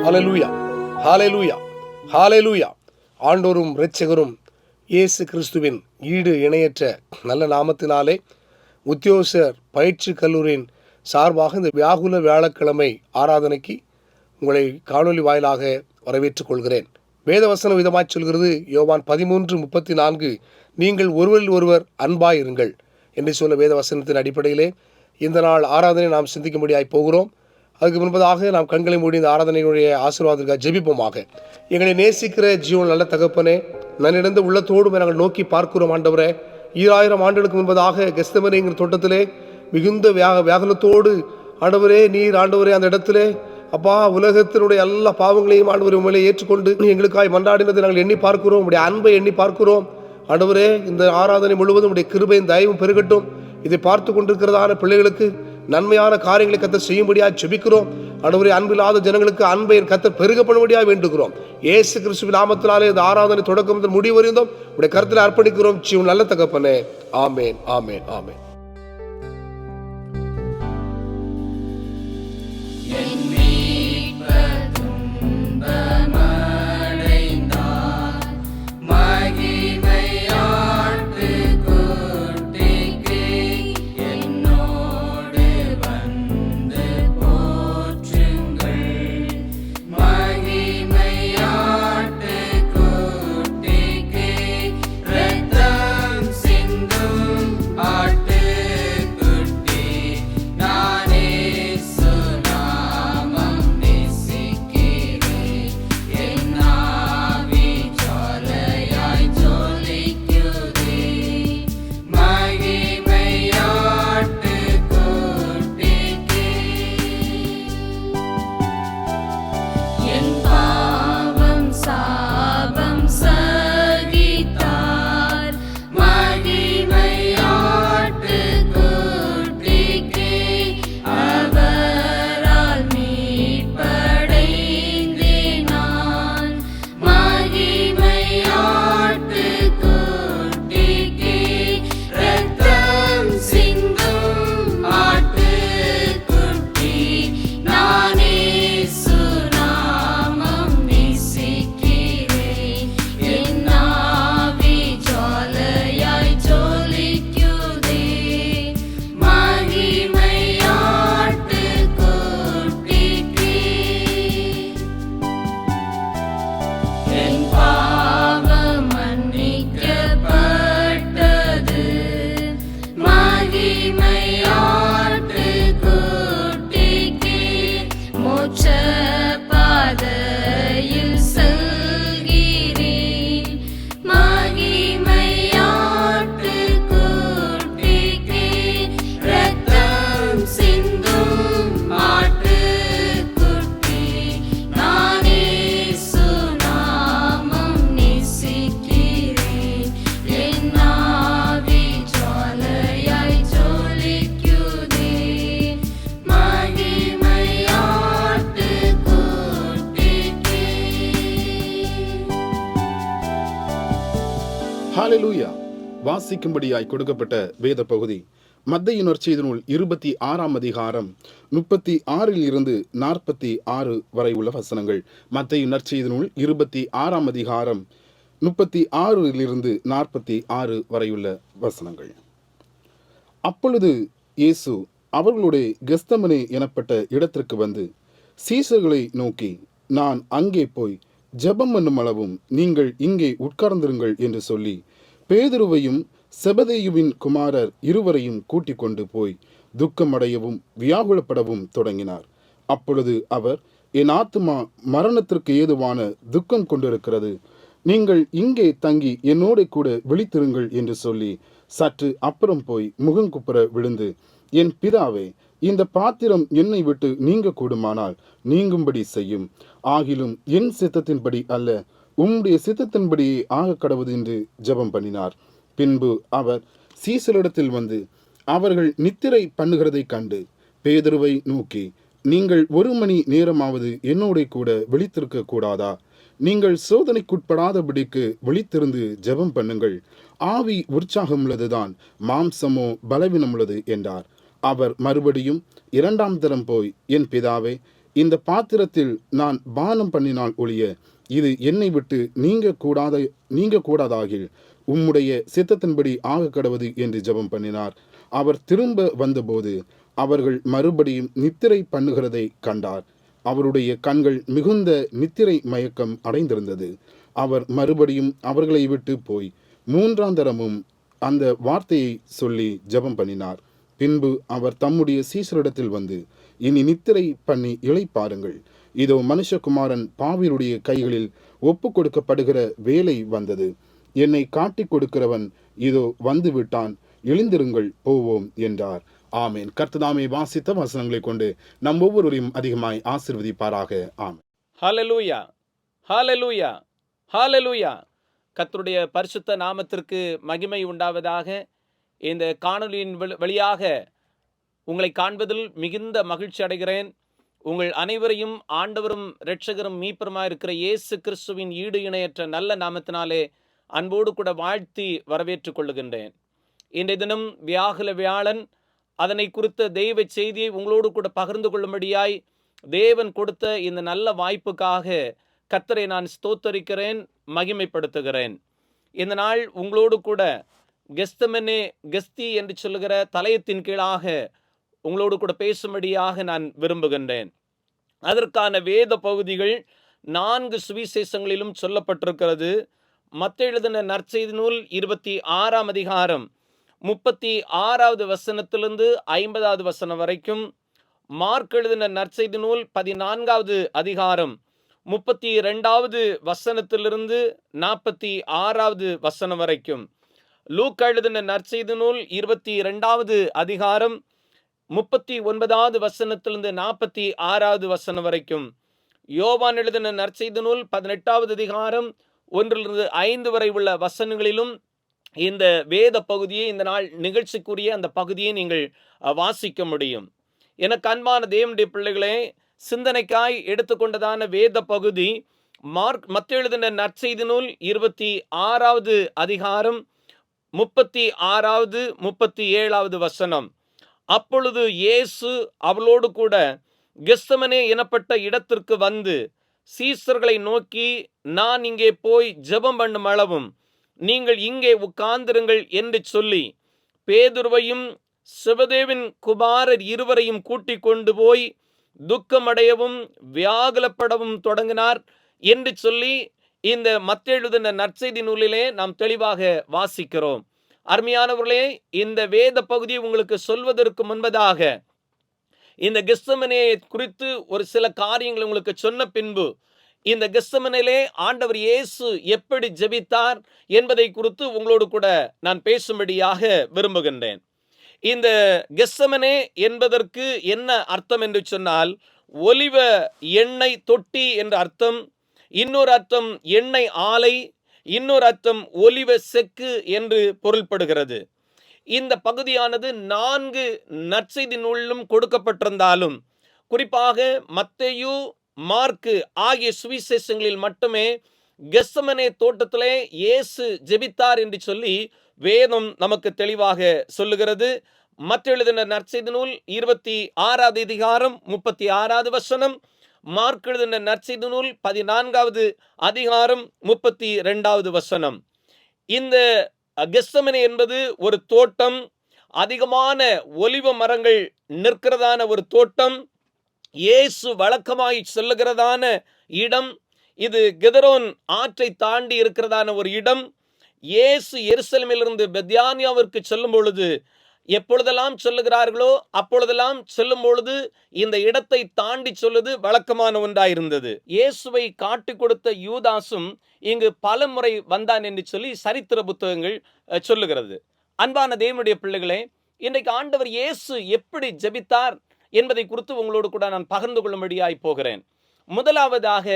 ஹல்லேலூயா, ஹல்லேலூயா, ஹல்லேலூயா. ஆண்டவரும் இரட்சகரும் இயேசு கிறிஸ்துவின் ஈடு இணையற்ற நல்ல நாமத்தினாலே உத்தியோகஸ்தர் பயிற்சி கல்லூரியின் சார்பாக இந்த வியாகுல வியாழக்கிழமை ஆராதனைக்கு உங்களை காணொலி வாயிலாக வரவேற்றுக் கொள்கிறேன். வேதவசனம் விதமாய் சொல்கிறது, யோவான் 13:34, நீங்கள் ஒருவரில் ஒருவர் அன்பாயிருங்கள் என்று சொல்ல வேதவசனத்தின் அடிப்படையிலே இந்த நாள் ஆராதனை நாம் சிந்திக்கும்படியாய் போகிறோம். அதுக்கு முன்பதாக நாம் கண்களை மூடி இந்த ஆராதனையுடைய ஆசீர்வாதத்திற்காக ஜெபிப்போமாக. எங்களை நேசிக்கிற ஜீவன் நல்ல தகப்பனே, நன்னிடந்த உள்ளத்தோடு நாங்கள் நோக்கி பார்க்கிறோம். ஆண்டவரே, 2000 ஆண்டுகளுக்கு முன்பதாக கெத்செமனேங்கிற தோட்டத்திலே மிகுந்த வியாகுலத்தோடு ஆண்டவரே, நீர் ஆண்டவரே அந்த இடத்திலே அப்பா உலகத்தினுடைய எல்லா பாவங்களையும் ஆண்டவரை உண்மையிலே ஏற்றுக்கொண்டு எங்களுக்காய் மன்றாடினதை நாங்கள் எண்ணி பார்க்கிறோம். உடைய அன்பை எண்ணி பார்க்கிறோம். ஆண்டவரே, இந்த ஆராதனை முழுவதும் உடைய கிருபையும் தயவும் பெருகட்டும். இதை பார்த்து கொண்டிருக்கிறதான பிள்ளைகளுக்கு நன்மையான காரியங்களை கர்த்தர் செய்யும்படியாக ஜெபிக்கிறோம். ஆண்டவரே, அன்பில்லாத ஜனங்களுக்கு அன்பை கர்த்தர் பெருகப்படும்படியாக வேண்டுகிறோம். இயேசு கிறிஸ்துவின் நாமத்தினாலே இந்த ஆராதனை தொடக்கம் முதல் முடிவு வரையும் உடைய கருத்தில் அர்ப்பணிக்கிறோம். ஜீவன் நல்ல தகப்பனே, ஆமேன், ஆமேன், ஆமேன். ஹல்லேலூயா. வாசிக்கும்படியாய் கொடுக்கப்பட்ட வேத பகுதி மத்தேயு நற்செய்தி நூல் 26ஆம் அதிகாரம் 36 46 வரை உள்ள வசனங்கள். மத்தேயு நற்செய்தி நூல் 26ஆம் அதிகாரம் 36 46 வரையுள்ள வசனங்கள். அப்பொழுது இயேசு அவர்களுடைய கெத்செமனே எனப்பட்ட இடத்திற்கு வந்து சீசர்களை நோக்கி, நான் அங்கே போய் ஜெபம் பண்ணும் அளவும் நீங்கள் இங்கே உட்கார்ந்திருங்கள் என்று சொல்லி பேதுருவையும் செபதேயுவின் குமாரர் இருவரையும் கூட்டிக் கொண்டு போய் துக்கமடையவும் வியாகுலப்படவும் தொடங்கினார். அப்பொழுது அவர், என் ஆத்துமா மரணத்திற்கு ஏதுவான துக்கம் கொண்டிருக்கிறது, நீங்கள் இங்கே தங்கி என்னோட கூட விழித்திருங்கள் என்று சொல்லி சற்று அப்புறம் போய் முகங்குப்புற விழுந்து, என் பிதாவே, இந்த பாத்திரம் என்னை விட்டு நீங்க கூடுமானால் நீங்கும்படி செய்யும். ஆகிலும் என் சித்தத்தின்படி அல்ல, உம்முடைய சித்தத்தின்படியே ஆக கடவுது என்று ஜெபம் பண்ணினார். பின்பு அவர் சீசரிடத்தில் வந்து அவர்கள் நித்திரை பண்ணுகிறதை கண்டு பேதுருவை நோக்கி, நீங்கள் 1 மணி நேரமாவது என்னோட கூட விழித்திருக்க கூடாதா? நீங்கள் சோதனைக்குட்படாதபடிக்கு விழித்திருந்து ஜெபம் பண்ணுங்கள். ஆவி உற்சாகம் உள்ளதுதான், மாம்சமோ பலவீனம் உள்ளது என்றார். அவர் மறுபடியும் இரண்டாம் தரம் போய், என் பிதாவே, இந்த பாத்திரத்தில் நான் பானம் பண்ணினால் ஒழிய இது என்னை விட்டு நீங்க கூடாதாகில் உம்முடைய சித்தத்தின்படி ஆக கடவது என்று ஜெபம் பண்ணினார். அவர் திரும்ப வந்தபோது அவர்கள் மறுபடியும் நித்திரை பண்ணுகிறதை கண்டார். அவருடைய கண்கள் மிகுந்த நித்திரை மயக்கம் அடைந்திருந்தது. அவர் மறுபடியும் அவர்களை விட்டு போய் மூன்றாம் தரமும் அந்த வார்த்தையை சொல்லி ஜெபம் பண்ணினார். பின்பு அவர் தம்முடைய சீசரிடத்தில் வந்து, இனி நித்திரை பண்ணி இளைப்பாருங்கள். இதோ மனுஷகுமாரன் பாவியருடைய கைகளில் ஒப்பு கொடுக்கப்படுகிற வேலை வந்தது. என்னை காட்டிக் கொடுக்கிறவன் இதோ வந்து விட்டான். எழுந்திருங்கள், போவோம் என்றார். ஆமேன். கர்த்ததாமே வாசித்த வசனங்களை கொண்டு நம் ஒவ்வொருவரையும் அதிகமாய் ஆசீர்வதிப்பாராக. ஆமென். ஹல்லேலூயா, ஹல்லேலூயா, ஹல்லேலூயா. கர்த்தருடைய பரிசுத்த நாமத்திற்கு மகிமை உண்டாவதாக. இந்த காணொலியின் வழியாக உங்களை காண்பதில் மிகுந்த மகிழ்ச்சி அடைகிறேன். உங்கள் அனைவரையும் ஆண்டவரும் இரட்சகரும் மீட்பருமாய் இருக்கிற இயேசு கிறிஸ்துவின் ஈடு இணையற்ற நல்ல நாமத்தினாலே அன்போடு கூட வாழ்த்தி வரவேற்றுக் கொள்ளுகின்றேன். இன்றைய தினம் வியாகுல வியாழன். அதனை குறித்த தெய்வ செய்தியை உங்களோடு கூட பகிர்ந்து கொள்ளும்படியாய் தேவன் கொடுத்த இந்த நல்ல வாய்ப்புக்காக கர்த்தரை நான் ஸ்தோத்தரிக்கிறேன், மகிமைப்படுத்துகிறேன். இந்த நாள் உங்களோடு கூட கெஸ்தி என்று சொல்லுகிற தலையத்தின் கீழாக உங்களோடு கூட பேசும்படியாக நான் விரும்புகின்றேன். அதற்கான வேத பகுதிகள் 4 சுவிசேஷங்களிலும் சொல்லப்பட்டிருக்கிறது. மத்தேயு எழுதின நற்செய்தி நூல் 26ஆம் அதிகாரம் 36வது வசனத்திலிருந்து 50வது வசனம் வரைக்கும், மார்க் எழுதின நற்செய்தி நூல் 14வது அதிகாரம் 32வது வசனத்திலிருந்து 46வது வசனம் வரைக்கும், லூக்கா எழுதின நற்செய்தி நூல் 22வது அதிகாரம் 39வது வசனத்திலிருந்து 46வது வசனம் வரைக்கும், யோவான் எழுதின நற்செய்தி நூல் 18வது அதிகாரம் 1லிருந்து 5 வரை உள்ள வசனங்களிலும் இந்த வேத பகுதியை, இந்த நாள் நிகழ்ச்சிக்குரிய அந்த பகுதியை நீங்கள் வாசிக்க முடியும். எனக்கு அன்பான தேவனுடைய பிள்ளைகளே, சிந்தனைக்காய் எடுத்துக்கொண்டதான வேத பகுதி மத்தேயு எழுதின நற்செய்தி நூல் 26வது அதிகாரம் 36வது 37வது வசனம். அப்பொழுது இயேசு அவளோடு கூட கெத்செமனே எனப்பட்ட இடத்திற்கு வந்து சீசர்களை நோக்கி, நான் இங்கே போய் ஜெபம் பண்ணும் அளவும் நீங்கள் இங்கே உட்கார்ந்திருங்கள் என்று சொல்லி பேதுருவையும் செபதேவின் குமாரர் இருவரையும் கூட்டிக் கொண்டு போய் துக்கமடையவும் வியாகுலப்படவும் தொடங்கினார் என்று சொல்லி இந்த மத்தேயு எழுதின நற்செய்தி நூலிலே நாம் தெளிவாக வாசிக்கிறோம். அருமையானவர்களே, இந்த வேத பகுதியை உங்களுக்கு சொல்வதற்கு முன்பதாக இந்த கெத்செமனேயை குறித்து ஒரு சில காரியங்களை உங்களுக்கு சொன்ன பின்பு, இந்த கெத்செமனேயிலே ஆண்டவர் இயேசு எப்படி ஜெபித்தார் என்பதை குறித்து உங்களோடு கூட நான் பேசும்படியாக விரும்புகின்றேன். இந்த கெத்செமனே என்பதற்கு என்ன அர்த்தம் என்று சொன்னால், ஒலிவ எண்ணெய் தொட்டி என்ற அர்த்தம், இன்னொரு அர்த்தம் எண்ணெய் ஆலை, இன்னொரு அர்த்தம் ஒலிவ செக்கு என்று பொருள்படுகிறது. இந்த பகுதியானது 4 நற்செய்தி நூலிலும் கொடுக்கப்பட்டிருந்தாலும், குறிப்பாக மத்தேயு, மார்க்கு ஆகிய சுவிசேஷங்களில் மட்டுமே கெத்செமனே தோட்டத்திலே இயேசு ஜெபித்தார் என்று சொல்லி வேதம் நமக்கு தெளிவாக சொல்லுகிறது. மத்தேயு எழுதின நற்செய்தி நூல் 26வது அதிகாரம் 36வது வசனம், மார்க் எழுதின நற்செய்தி நூல் 14வது அதிகாரம் 32வது வசனம். இந்த கெத்செமனே என்பது ஒரு தோட்டம், அதிகமான ஒலிவ மரங்கள் நிற்கிறதான ஒரு தோட்டம், இயேசு வழக்கமாய் செல்லுகிறதான இடம். இது கெதரோன் ஆற்றை தாண்டி இருக்கிறதான ஒரு இடம். இயேசு எருசலேமிலிருந்து பெத்யானியாவிற்கு செல்லும் பொழுது எப்பொழுதெல்லாம் சொல்லுகிறார்களோ அப்பொழுதெல்லாம் செல்லும் பொழுது இந்த இடத்தை தாண்டி சொல்லுது வழக்கமான ஒன்றாயிருந்தது. இயேசுவை காட்டி கொடுத்த யூதாசும் இங்கு பல முறை வந்தான் என்று சொல்லி சரித்திர புத்தகங்கள் சொல்லுகிறது. அன்பான தேவனுடைய பிள்ளைகளே, இன்றைக்கு ஆண்டவர் இயேசு எப்படி ஜெபித்தார் என்பதை குறித்து உங்களோடு கூட நான் பகிர்ந்து கொள்ளும்படியாய் போகிறேன். முதலாவதாக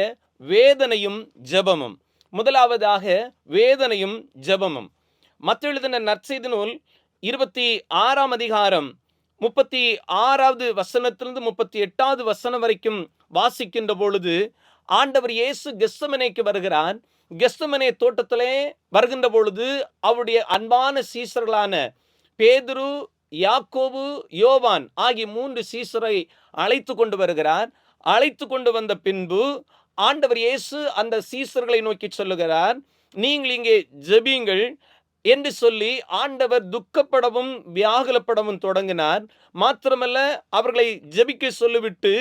வேதனையும் ஜெபமும். மத்தேயு எழுதின நற்செய்தி நூல் 26ஆம் அதிகாரம் 36வது வசனத்திலிருந்து 38வது வசனம் வரைக்கும் வாசிக்கின்ற பொழுது, ஆண்டவர் இயேசு கெத்செமனேக்கு வருகிறார். கெத்செமனே தோட்டத்திலே வருகின்ற பொழுது அவருடைய அன்பான சீசர்களான பேதுரு, யாக்கோபு, யோவான் ஆகிய 3 சீசரை அழைத்து கொண்டு வருகிறார். அழைத்து கொண்டு வந்த பின்பு ஆண்டவர் இயேசு அந்த சீசர்களை நோக்கி சொல்லுகிறார், நீங்கள் இங்கே ஜெபியுங்கள் என்று சொல்லி ஆண்டவர் துக்கப்படவும் வியாகுலப்படவும் தொடங்கினார். மாத்திரமல்ல, அவர்களை ஜெபிக்க சொல்லிவிட்டு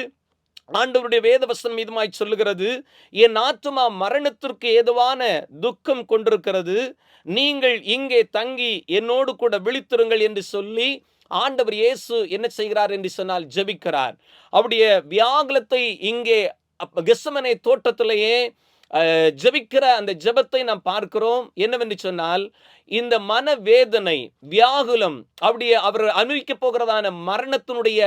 ஆண்டவருடைய வேதவசனம் மீதுமாய் சொல்லுகிறது, என் ஆத்துமா மரணத்திற்கு ஏதுவான துக்கம் கொண்டிருக்கிறது, நீங்கள் இங்கே தங்கி என்னோடு கூட விழித்திருங்கள் என்று சொல்லி ஆண்டவர் இயேசு என்ன செய்கிறார் என்று சொன்னால் ஜெபிக்கிறார். அவருடைய வியாகுலத்தை இங்கே கெத்செமனே தோட்டத்திலேயே ஜெபிக்கிற அந்த ஜெபத்தை நாம் பார்க்கிறோம். என்னவென்று சொன்னால், இந்த மனவேதனை, வியாகுலம், அப்படியே அவர் அனுபவிக்க போகிறதான மரணத்தினுடைய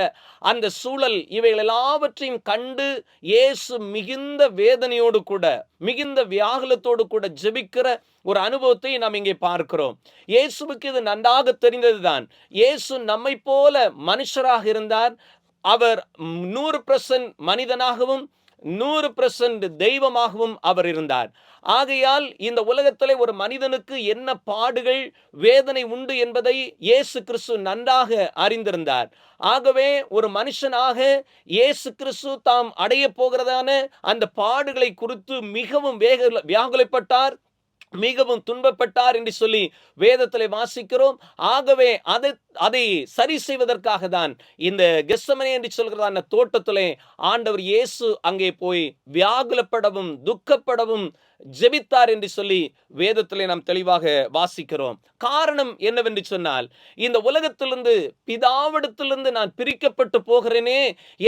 அந்த சூழல், இவைகள் எல்லாவற்றையும் கண்டு இயேசு மிகுந்த வேதனையோடு கூட, மிகுந்த வியாகுலத்தோடு கூட ஜெபிக்கிற ஒரு அனுபவத்தை நாம் இங்கே பார்க்கிறோம். இயேசுவுக்கு இது நன்றாக தெரிந்ததுதான். இயேசு நம்மை போல மனுஷராக இருந்தார். அவர் 100% மனிதனாகவும் 100% தெய்வமாகவும் அவர் இருந்தார். ஆகையால் இந்த உலகத்திலே ஒரு மனிதனுக்கு என்ன பாடுகள், வேதனை உண்டு என்பதை இயேசு கிறிஸ்து நன்றாக அறிந்திருந்தார். ஆகவே ஒரு மனுஷனாக இயேசு கிறிஸ்து தாம் அடைய போகிறதான அந்த பாடுகளை குறித்து மிகவும் வியாகுலப்பட்டார், மிகவும் துன்பப்பட்டார் என்று சொல்லி வேதத்திலே வாசிக்கிறோம். ஆகவே அதை சரி செய்வதற்காக தான் இந்த கெத்செமனே என்று சொல்கிறதான தோட்டத்திலே ஆண்டவர் இயேசு அங்கே போய் வியாகுலப்படவும் துக்கப்படவும் ஜெபித்தார் என்று சொல்லி வேதத்திலே நாம் தெளிவாக வாசிக்கிறோம். காரணம் என்னவென்று சொன்னால், இந்த உலகத்திலிருந்து பிதாவிடத்திலிருந்து நான் பிரிக்கப்பட்டு போகிறேனே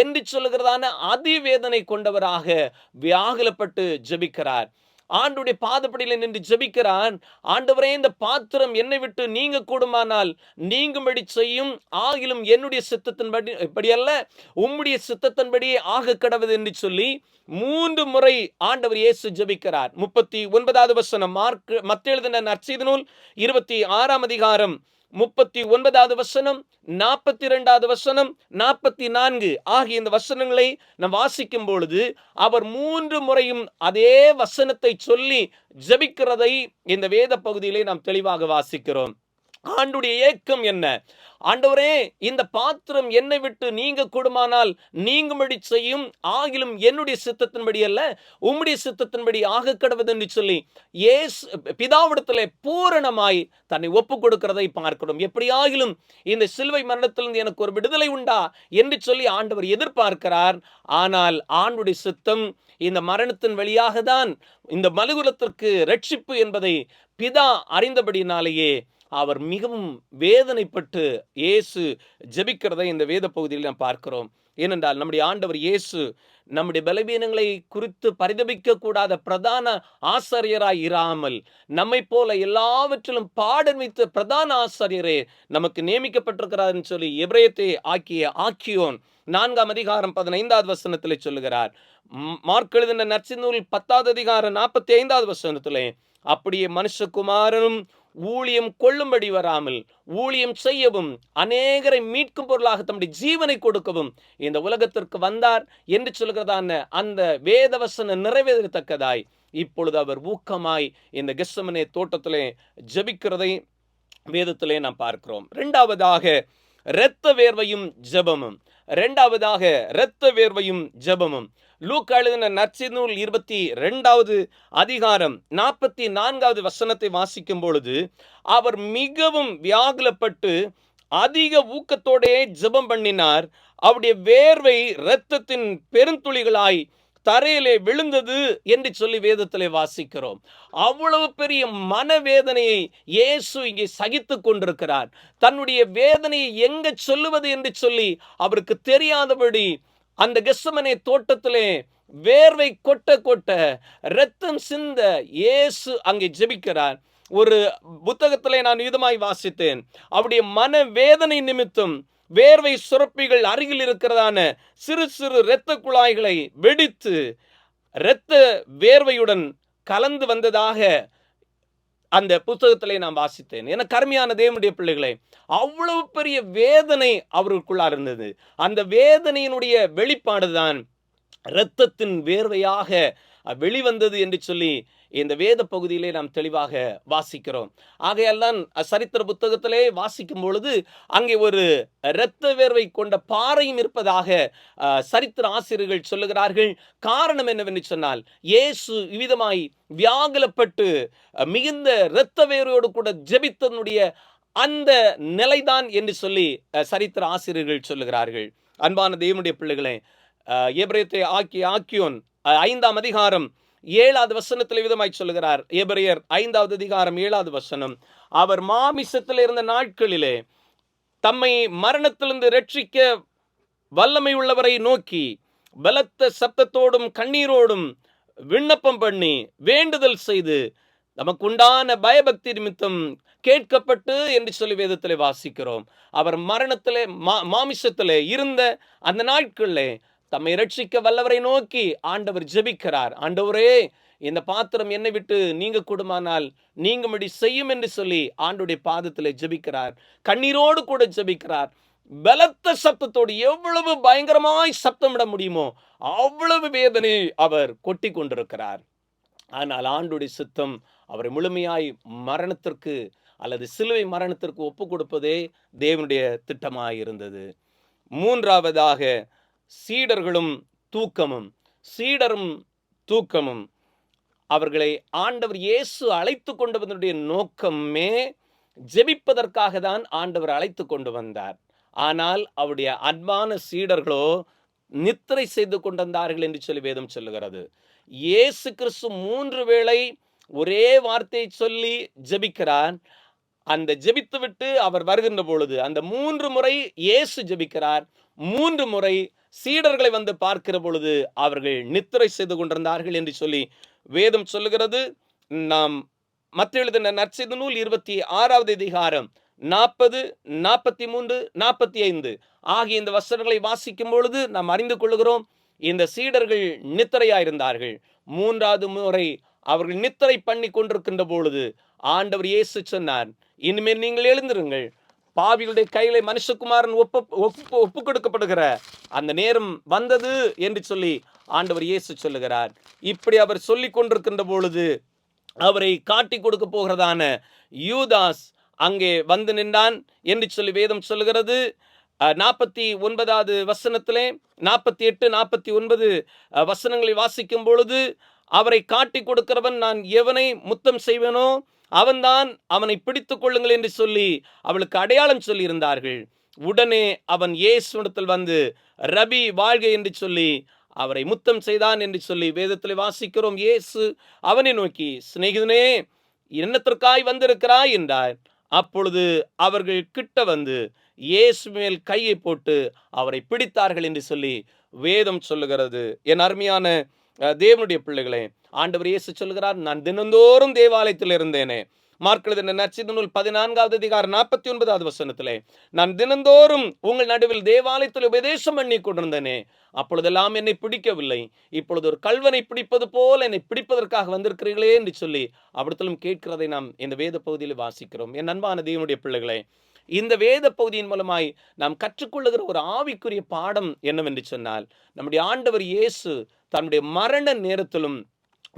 என்று சொல்கிறதான அதிவேதனை கொண்டவராக வியாகுலப்பட்டு ஜெபிக்கிறார். ஆண்டுடைய பாதப்படியில் நின்று ஜெபிக்கிறான். ஆண்டவரே, இந்த பாத்திரம் என்னை விட்டு நீங்க கூடுமானால் நீங்கும்படி செய்யும், ஆகிலும் என்னுடைய சித்தத்தின்படி அல்ல, உம்முடைய சித்தத்தின்படியே ஆக கடவுது என்று சொல்லி 3 முறை ஆண்டவர் இயேசு ஜெபிக்கிறார். 39வது வசனம், மத்தேயு எழுதின நற்செய்தி நூல் 26ஆம் அதிகாரம் 39வது வசனம், 42வது வசனம், 44 ஆகிய இந்த வசனங்களை நாம் வாசிக்கும் பொழுது அவர் 3 முறையும் அதே வசனத்தை சொல்லி ஜெபிக்கிறதை இந்த வேத பகுதியிலே நாம் தெளிவாக வாசிக்கிறோம். ஆண்டுடைய ஏக்கம் என்ன? ஆண்டவரே, இந்த பாத்திரம் என்னை விட்டு நீங்க கூடுமானால் நீங்கும்படி செய்யும், ஆகிலும் என்னுடைய சித்தத்தின்படி அல்ல, உம்முடைய சித்தத்தின்படி ஆக கடவுது என்று சொல்லி பிதாவிடத்திலே பூரணமாய் தன்னை ஒப்பு கொடுக்கிறதை பார்க்கிறோம். எப்படியாகிலும் இந்த சிலுவை மரணத்திலிருந்து எனக்கு ஒரு விடுதலை உண்டா என்று சொல்லி ஆண்டவர் எதிர்பார்க்கிறார். ஆனால் ஆண்டுடைய சித்தம் இந்த மரணத்தின் வழியாக தான் இந்த மனுகுலத்திற்கு ரட்சிப்பு என்பதை பிதா அறிந்தபடினாலேயே அவர் மிகவும் வேதனைப்பட்டு இயேசு ஜெபிக்கிறதை இந்த வேத பகுதியில் நாம் பார்க்கிறோம். ஏனென்றால் நம்முடைய ஆண்டவர் இயேசு நம்முடைய பலவீனங்களை குறித்து பரிதபிக்க கூடாத பிரதான ஆசாரியராய் இராமல், நம்மை போல எல்லாவற்றிலும் பாடமித்த பிரதான ஆசாரியரே நமக்கு நியமிக்கப்பட்டிருக்கிறார் என்று சொல்லி எபிரேயத்தை ஆக்கிய ஆக்கியோன் 4ஆம் அதிகாரம் 15வது வசனத்திலே சொல்லுகிறார். மார்க் எழுதின நற்செய்தி நூல் 10வது அதிகாரம் 45வது வசனத்திலே, அப்படியே மனுஷகுமாரனும் ஊழியம் கொள்ளும்படி வராமல் ஊழியம் செய்யவும் அநேகரை மீட்கும் பொருளாக தம்முடைய ஜீவனை கொடுக்கவும் இந்த உலகத்திற்கு வந்தார் என்று சொல்கிறதான அந்த வேதவசன நிறைவேறத்தக்கதாய் இப்பொழுது அவர் ஊக்கமாய் இந்த கெத்செமனே தோட்டத்திலே ஜெபிக்கிறதை வேதத்திலே நாம் பார்க்கிறோம். இரண்டாவதாக இரத்த வேர்வையும் ஜெபமும். லூக்கா எழுதின நற்செய்தி நூல் 22வது அதிகாரம் 44வது வசனத்தை வாசிக்கும் பொழுது, அவர் மிகவும் வியாகுலப்பட்டு அதிக ஊக்கத்தோடே ஜெபம் பண்ணினார். அவருடைய வேர்வை இரத்தத்தின் பெருந்துளிகளாய் தரையிலே விழுந்தது என்று சொல்லி வேதத்திலே வாசிக்கிறோம். அவ்வளவு பெரிய மனவேதனையை இயேசு இங்கே சகித்து கொண்டிருக்கிறார். தன்னுடைய வேதனையை எங்க சொல்லுவது என்று சொல்லி அவருக்கு தெரியாதபடி அந்த கெத்செமனே தோட்டத்திலே வேர்வை கொட்ட கொட்ட இரத்தம் சிந்த இயேசு அங்கே ஜெபிக்கிறார். ஒரு புத்தகத்திலே நான் விதமாய் வாசித்தேன், அவருடைய மனவேதனை நிமித்தம் வேர்வை சுரப்பிகள் அருகில் இருக்கிறதான சிறு சிறு இரத்த குழாய்களை வெடித்து இரத்த வேர்வையுடன் கலந்து வந்ததாக அந்த புத்தகத்திலே நான் வாசித்தேன். என கருமையான தேவனுடைய பிள்ளைகளே, அவ்வளவு பெரிய வேதனை அவருக்குள்ளார் இருந்தது. அந்த வேதனையினுடைய வெளிப்பாடுதான் இரத்தத்தின் வேர்வையாக வெளிவந்தது என்று சொல்லி இந்த வேத பகுதியிலே நாம் தெளிவாக வாசிக்கிறோம். ஆகையால் தான் சரித்திர புத்தகத்திலே வாசிக்கும் பொழுது அங்கே ஒரு இரத்த வேர்வை கொண்ட பாறையும் இருப்பதாக சரித்திர ஆசிரியர்கள் சொல்லுகிறார்கள். காரணம் என்னவென்று சொன்னால், இயேசு இவ்விதமாய் வியாகுலப்பட்டு மிகுந்த இரத்த வேர்வையோடு கூட ஜெபித்தனுடைய அந்த நிலைதான் என்று சொல்லி சரித்திர ஆசிரியர்கள் சொல்லுகிறார்கள். அன்பான தேவனுடைய பிள்ளைகளே, எபிரேயத்தை ஆக்கியோன் 5ஆம் அதிகாரம் 7வது வசனத்தில் விதமாய் சொல்லுகிறார். எபிரேயர் 5வது அதிகாரம் 7வது வசனம், அவர் மாமிசத்தில் இருந்த நாட்களிலே தம்மை மரணத்திலிருந்து ரட்சிக்க வல்லமை உள்ளவரை நோக்கி பலத்த சப்தத்தோடும் கண்ணீரோடும் விண்ணப்பம் பண்ணி வேண்டுதல் செய்து நமக்குண்டான பயபக்தி நிமித்தம் கேட்கப்பட்டு என்று சொல்லி வேதத்திலே வாசிக்கிறோம். அவர் மரணத்திலே மாமிசத்திலே இருந்த அந்த நாட்களிலே தம்மை ரட்சிக்க வல்லவரை நோக்கி ஆண்டவர் ஜெபிக்கிறார். ஆண்டவரே, இந்த பாத்திரம் என்னை விட்டு நீங்க கூடுமானால் நீங்கும்படி செய்யும் என்று சொல்லி ஆண்டுடைய பாதத்திலே ஜெபிக்கிறார். கண்ணீரோடு கூட ஜெபிக்கிறார். பலத்த சப்தத்தோடு எவ்வளவு பயங்கரமாய் சப்தமிட முடியுமோ அவ்வளவு வேதனை அவர் கொட்டி கொண்டிருக்கிறார். ஆனால் ஆண்டுடைய சித்தம் அவரை முழுமையாய் மரணத்திற்கு அல்லது சிலுவை மரணத்திற்கு ஒப்பு கொடுப்பதே தேவனுடைய திட்டமாயிருந்தது. மூன்றாவதாக சீடர்களும் தூக்கமும். சீடரும் தூக்கமும். அவர்களை ஆண்டவர் இயேசு அழைத்து கொண்டு வந்ததுடைய நோக்கமே ஜெபிப்பதற்காக தான் ஆண்டவர் அழைத்து கொண்டு வந்தார். ஆனால் அவருடைய அன்பான சீடர்களோ நித்திரை செய்து கொண்டிருந்தார்கள் என்று சொல்லி வேதம் சொல்லுகிறது. இயேசு கிறிஸ்து 3 வேளை ஒரே வார்த்தையை சொல்லி ஜெபிக்கிறார். அந்த ஜெபித்து விட்டு அவர் வருகின்ற பொழுது அந்த 3 முறை இயேசு ஜெபிக்கிறார். 3 முறை சீடர்களை வந்து பார்க்கிற பொழுது அவர்கள் நித்திரை செய்து கொண்டிருந்தார்கள் என்று சொல்லி வேதம் சொல்லுகிறது. நாம் மத்தேயு எழுதின நற்செய்தி நூல் 26வது அதிகாரம் 40, 43, 45 ஆகிய இந்த வசனங்களை வாசிக்கும் பொழுது நாம் அறிந்து கொள்கிறோம், இந்த சீடர்கள் நித்திரையாயிருந்தார்கள். 3வது முறை அவர்கள் நித்திரை பண்ணி கொண்டிருக்கின்ற பொழுது ஆண்டவர் இயேசு சொன்னார், இனிமேல் நீங்கள் எழுந்திருங்கள், பாவிகளுடைய கையிலே மனுஷகுமாரன் ஒப்பு கொடுக்கப்படுகிற அந்த நேரம் வந்தது என்று சொல்லி ஆண்டவர் இயேசு சொல்லுகிறார். இப்படி அவர் சொல்லி கொண்டிருக்கின்ற பொழுது அவரை காட்டி கொடுக்க போகிறதான யூதாஸ் அங்கே வந்து நின்றான் என்று சொல்லி வேதம் சொல்லுகிறது. 49வது வசனத்திலே 48, 49 வசனங்களை வாசிக்கும் பொழுது, அவரை காட்டி கொடுக்கிறவன் நான் எவனை முத்தம் செய்வேனோ அவன்தான், அவனை பிடித்துக் கொள்ளுங்கள் என்று சொல்லி அவளுக்கு அடையாளம் சொல்லி இருந்தார்கள். உடனே அவன் இயேசுவிடத்தில் வந்து ரபி வாழ்க என்று சொல்லி அவரை முத்தம் செய்தான் என்று சொல்லி வேதத்தில் வாசிக்கிறோம். இயேசு அவனை நோக்கி, சிநேகிதனே, என்னத்திற்காய் வந்திருக்கிறாய் என்றார். அப்பொழுது அவர்கள் கிட்ட வந்து இயேசு மேல் கையை போட்டு அவரை பிடித்தார்கள் என்று சொல்லி வேதம் சொல்லுகிறது. என் அருமையான தேவனுடைய பிள்ளைகளே, ஆண்டவர் இயேசு சொல்லுகிறார், நான் தினந்தோறும் தேவாலயத்தில் இருந்தேனே. மார்க் எழுதின நற்செய்தி நூல் 14வது அதிகாரம் 49வது வசனத்திலே, நான் தினந்தோறும் உங்கள் நடுவில் தேவாலயத்தில் உபதேசம் பண்ணி கொண்டிருந்தேனே, அப்பொழுதெல்லாம் என்னை பிடிக்கவில்லை, இப்பொழுது ஒரு கள்வனை பிடிப்பது போல என்னை பிடிப்பதற்காக வந்திருக்கிறீர்களே என்று சொல்லி அவிடத்திலும் கேட்கிறதை நாம் இந்த வேத பகுதியில் வாசிக்கிறோம். என் அன்பான தேவனுடைய பிள்ளைகளே, இந்த வேத பகுதியின் மூலமாய் நாம் கற்றுக்கொள்ளுகிற ஒரு ஆவிக்குரிய பாடம் என்னவென்று சொன்னால், நம்முடைய ஆண்டவர் இயேசு தன்னுடைய மரண நேரத்திலும்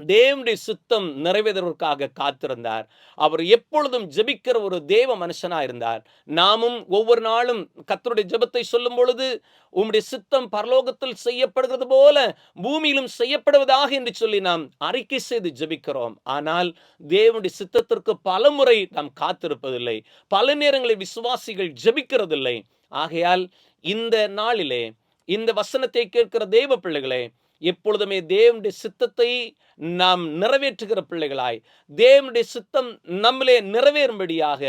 தேவனுடைய சித்தம் நிறைவேறுவதற்காக காத்திருந்தார். அவர் எப்பொழுதும் ஜெபிக்கிற ஒரு தேவ மனுஷனா இருந்தார். நாமும் ஒவ்வொரு நாளும் கர்த்தருடைய ஜெபத்தை சொல்லும் பொழுது, உம்முடைய சித்தம் பரலோகத்தில் செய்யப்படுகிறது போல பூமியிலும் செய்யப்படுவதாக என்று சொல்லி நாம் அறிக்கை செய்து ஜெபிக்கிறோம். ஆனால் தேவனுடைய சித்தத்திற்கு பல முறை நாம் காத்திருப்பதில்லை. பல நேரங்களில் விசுவாசிகள் ஜெபிக்கிறதில்லை. ஆகையால் இந்த நாளிலே இந்த வசனத்தை கேட்கிற தேவ பிள்ளைகளே, எப்பொழுதுமே தேவனுடைய சித்தத்தை நாம் நிறைவேற்றுகிற பிள்ளைகளாய், தேவனுடைய சித்தம் நம்மளே நிறைவேறும்படியாக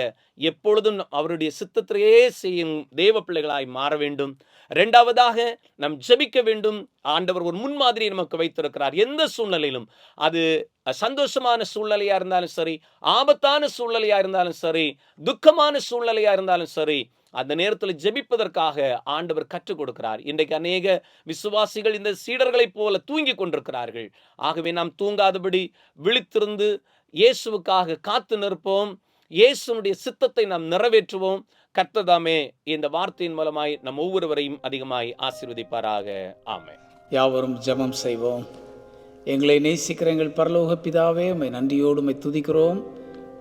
எப்பொழுதும் அவருடைய சித்தத்தையே செய்யும் தேவ பிள்ளைகளாய் மாற வேண்டும். இரண்டாவதாக நாம் ஜெபிக்க வேண்டும். ஆண்டவர் ஒரு முன்மாதிரியை நமக்கு வைத்திருக்கிறார். எந்த சூழ்நிலையிலும், அது சந்தோஷமான சூழ்நிலையா இருந்தாலும் சரி, ஆபத்தான சூழ்நிலையா இருந்தாலும் சரி, துக்கமான சூழ்நிலையா இருந்தாலும் சரி, அந்த நேரத்தில் ஜெபிப்பதற்காக ஆண்டவர் கற்றுக் கொடுக்கிறார். இன்றைக்கு அநேக விசுவாசிகள் இந்த சீடர்களைப் போல தூங்கி கொண்டிருக்கிறார்கள். ஆகவே நாம் தூங்காதபடி விழித்திருந்து இயேசுவுக்காக காத்து நிற்போம். இயேசுனுடைய சித்தத்தை நாம் நிறைவேற்றுவோம். கர்த்தர் தாமே இந்த வார்த்தையின் மூலமாய் நம் ஒவ்வொருவரையும் அதிகமாய் ஆசீர்வதிப்பாராக. ஆமென். யாவரும் ஜெபம் செய்வோம். எங்களை நேசிக்கிற எங்கள் பரலோக பிதாவே, உம்மை நன்றியோடு உம்மை துதிக்கிறோம்,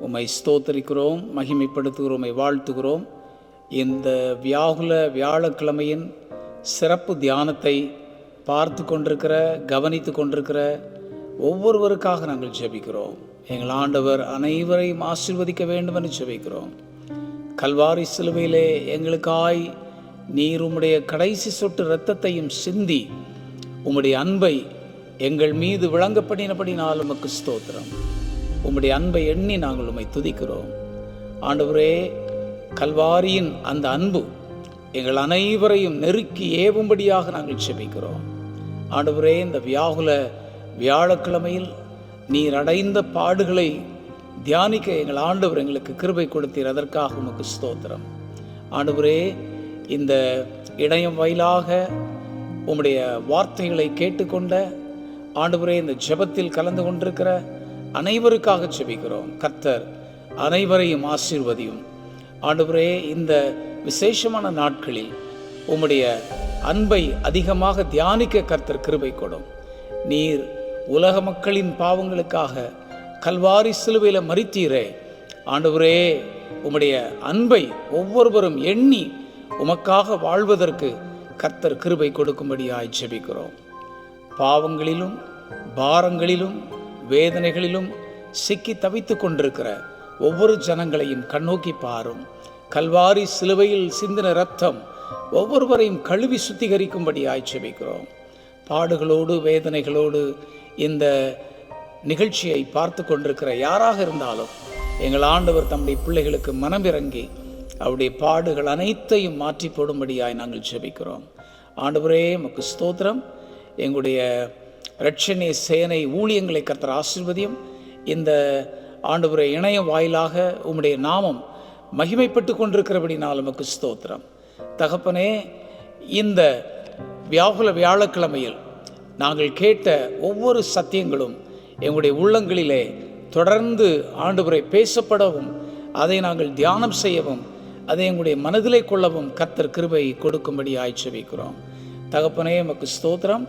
உம்மை ஸ்தோத்தரிக்கிறோம், மகிமைப்படுத்துகிறோம், உம்மை வாழ்த்துகிறோம். இந்த வியாகுல வியாழக்கிழமையின் சிறப்பு தியானத்தை பார்த்து கொண்டிருக்கிற, கவனித்து கொண்டிருக்கிற ஒவ்வொருவருக்காக நாங்கள் ஜெபிக்கிறோம். எங்கள் ஆண்டவர் அனைவரையும் ஆசீர்வதிக்க வேண்டும் என்று ஜெபிக்கிறோம். கல்வாரி சிலுவையிலே எங்களுக்காய் நீர் உம்முடைய கடைசி சொட்டு இரத்தத்தையும் சிந்தி உம்முடைய அன்பை எங்கள் மீது விளங்கப்படினபடினால் உமக்கு ஸ்தோத்திரம். உம்முடைய அன்பை எண்ணி நாங்கள் உம்மை துதிக்கிறோம். ஆண்டவரே, கல்வாரியின் அந்த அன்பு எங்கள் அனைவரையும் நெருக்கி ஏவும்படியாக நாங்கள் ஜெபிக்கிறோம். ஆண்டவரே, இந்த வியாகுல வியாழக்கிழமையில் நீர் அடைந்த பாடுகளை தியானிக்க எங்கள் ஆண்டவர் எங்களுக்கு கிருபை கொடுத்தீர். அதற்காக உமக்கு ஸ்தோத்திரம். ஆண்டவரே, இந்த இணையம் வாயிலாக உம்முடைய வார்த்தைகளை கேட்டுக்கொண்ட ஆண்டவரே, இந்த ஜெபத்தில் கலந்து கொண்டிருக்கிற அனைவருக்காக ஜெபிக்கிறோம். கர்த்தர் அனைவரையும் ஆசீர்வதியும். ஆண்டவரே, இந்த விசேஷமான நாட்களில் உம்முடைய அன்பை அதிகமாக தியானிக்க கர்த்தர் கிருபை கொடும். நீர் உலக மக்களின் பாவங்களுக்காக கல்வாரி சிலுவையில் மரித்தீரே. ஆண்டவரே, உம்முடைய அன்பை ஒவ்வொருவரும் எண்ணி உமக்காக வாழ்வதற்கு கர்த்தர் கிருபை கொடுக்கும்படியாய் ஜெபிக்கிறோம். பாவங்களிலும் பாரங்களிலும் வேதனைகளிலும் சிக்கி தவித்து கொண்டிருக்கிற ஒவ்வொரு ஜனங்களையும் கண்ணோக்கி பாரும். கல்வாரி சிலுவையில் சிந்தின இரத்தம் ஒவ்வொருவரையும் கழுவி சுத்திகரிக்கும்படியாய் ஜெபிக்கிறோம். பாடுகளோடு வேதனைகளோடு இந்த நிகழ்ச்சியை பார்த்து கொண்டிருக்கிற யாராக இருந்தாலும் எங்கள் ஆண்டவர் தம்முடைய பிள்ளைகளுக்கு மனமிறங்கி அவருடைய பாடுகள் அனைத்தையும் மாற்றி போடும்படியாய் நாங்கள் ஜெபிக்கிறோம். ஆண்டவரே, உமக்கு ஸ்தோத்திரம். எங்களுடைய இரட்சணிய சேனை ஊழியங்களை கர்த்தர் ஆசீர்வதியும். இந்த ஆண்டவரே, இணையம் வாயிலாக உம்முடைய நாமம் மகிமைப்பட்டு கொண்டிருக்கிறபடினால் உமக்கு ஸ்தோத்திரம். தகப்பனே, இந்த வியாகுல வியாழக்கிழமையில் நாங்கள் கேட்ட ஒவ்வொரு சத்தியங்களும் எங்களுடைய உள்ளங்களிலே தொடர்ந்து ஆண்டவரை பேசப்படவும், அதை நாங்கள் தியானம் செய்யவும், அதை எங்களுடைய மனதிலே கொள்ளவும் கர்த்தர் கிருபை கொடுக்கும்படி ஆய்ச்சபிக்கிறோம். தகப்பனே, உமக்கு ஸ்தோத்திரம்.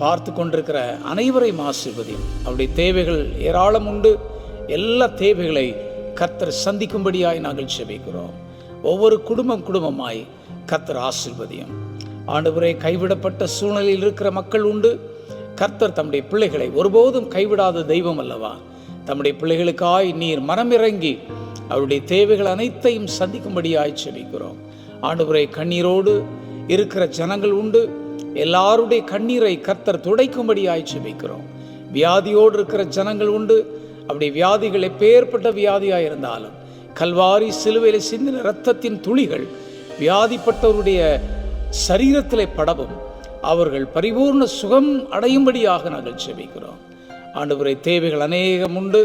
பார்த்து கொண்டிருக்கிற அனைவரையும் ஆசீர்வதியும். அவருடைய தேவைகள் ஏராளம் உண்டு. எல்லா தேவைகளை கர்த்தர் சந்திக்கும்படியாய் நாங்கள் செபிக்கிறோம். ஒவ்வொரு குடும்பமாய் கர்த்தர் ஆசீர்வதியும். ஆண்டவரே, கைவிடப்பட்ட சூழ்நிலையில் இருக்கிற மக்கள் உண்டு. கர்த்தர் தம்முடைய பிள்ளைகளை ஒருபோதும் கைவிடாத தெய்வம் அல்லவா? தம்முடைய பிள்ளைகளுக்காய் நீர் மனமிறங்கி அவருடைய தேவைகள் அனைத்தையும் சந்திக்கும்படியாய் செபிக்கிறோம். ஆண்டவரே, கண்ணீரோடு இருக்கிற ஜனங்கள் உண்டு. எல்லாருடைய கண்ணீரை கர்த்தர் துடைக்கும்படியாய் செபிக்கிறோம். வியாதியோடு இருக்கிற ஜனங்கள் உண்டு. அப்படி வியாதிகள் எப்பேற்பட்ட வியாதியாக இருந்தாலும் கல்வாரி சிலுவையில் சிந்தின இரத்தத்தின் துளிகள் வியாதிப்பட்டவருடைய சரீரத்திலே படவும் அவர்கள் பரிபூர்ண சுகம் அடையும்படியாக நாங்கள் செபிக்கிறோம். ஆண்டவரே, தேவைகள் அநேகம் உண்டு.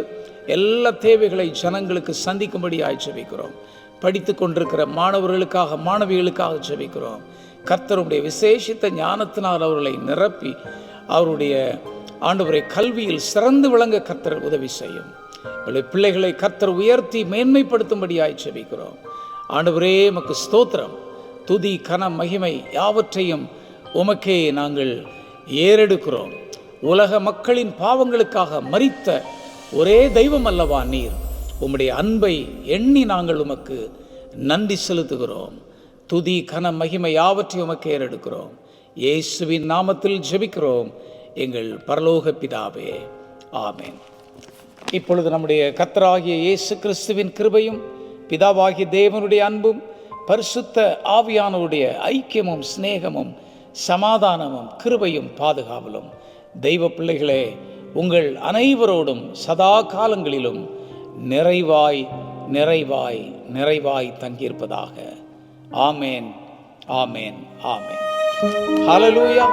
எல்லா தேவைகளை ஜனங்களுக்கு சந்திக்கும்படியாய் செபிக்கிறோம். படித்து கொண்டிருக்கிற மாணவர்களுக்காக, மாணவிகளுக்காக செபிக்கிறோம். கர்த்தருடைய விசேஷித்த ஞானத்தினால் அவர்களை நிரப்பி அவருடைய ஆண்டவரை கல்வியில் சிறந்து விளங்க கர்த்தர் உதவி செய்யும். அவருடைய பிள்ளைகளை கர்த்தர் உயர்த்தி மேன்மைப்படுத்தும்படியாய் செபிக்கிறோம். ஆண்டவரே, உமக்கு ஸ்தோத்திரம். துதி, கனம், மகிமை யாவற்றையும் உமக்கே நாங்கள் ஏறெடுக்கிறோம். உலக மக்களின் பாவங்களுக்காக மரித்த ஒரே தெய்வம் அல்லவா நீர்? உம்முடைய அன்பை எண்ணி நாங்கள் உமக்கு நன்றி செலுத்துகிறோம். துதி, கனம், மகிமை யாவற்றையும் உமக்கு ஏறெடுக்கிறோம். இயேசுவின் நாமத்தில் ஜெபிக்கிறோம் எங்கள் பரலோக பிதாவே, ஆமென். இப்பொழுது நம்முடைய கர்த்தராகிய இயேசு கிறிஸ்துவின் கிருபையும் பிதாவாகிய தேவனுடைய அன்பும் பரிசுத்த ஆவியானவருடைய ஐக்கியமும் சிநேகமும் சமாதானமும் கிருபையும் பாதுகாவலும் தெய்வ பிள்ளைகளே உங்கள் அனைவரோடும் சதா காலங்களிலும் நிறைவாய் நிறைவாய் நிறைவாய் தங்கியிருப்பதாக. ஆமேன், ஆமேன், ஆமேன். ஹல்லேலூயா.